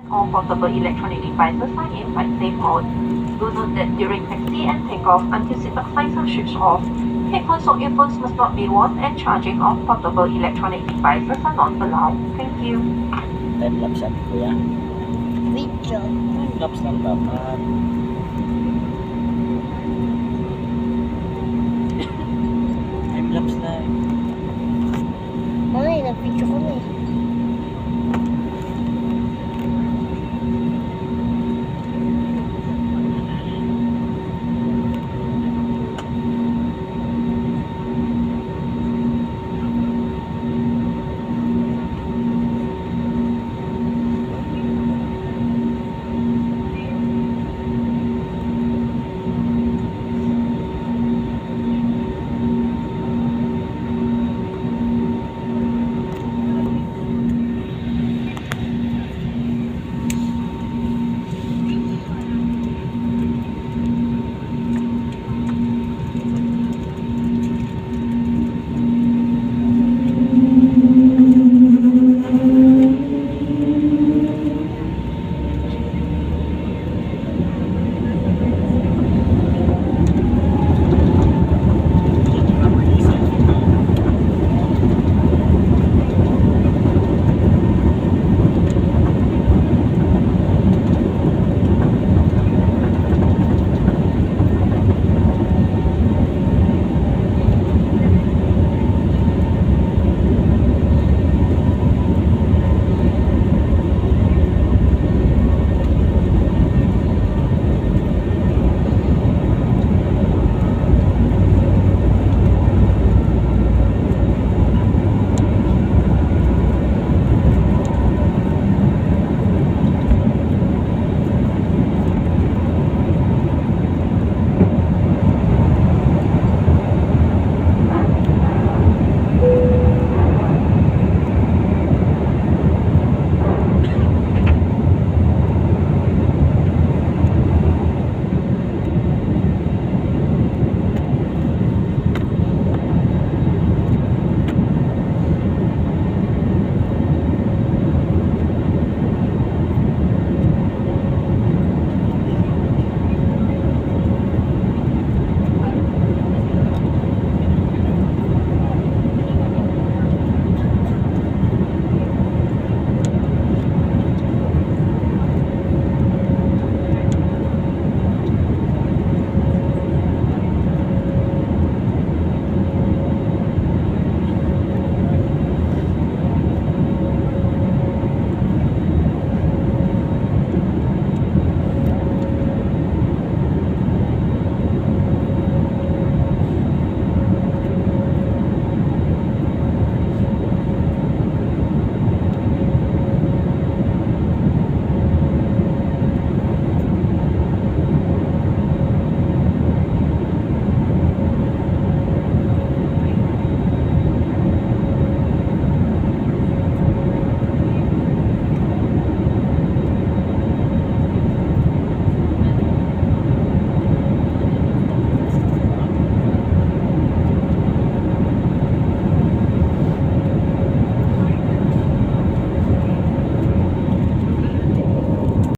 All portable electronic devices are in flight safe mode. Do note that during taxi and takeoff, until seatbelt signs are switched off, headphones or earphones must not be worn and charging of portable electronic devices are not allowed. Thank you. Time lapse yan, kuya. Video. Time lapse lang dapat.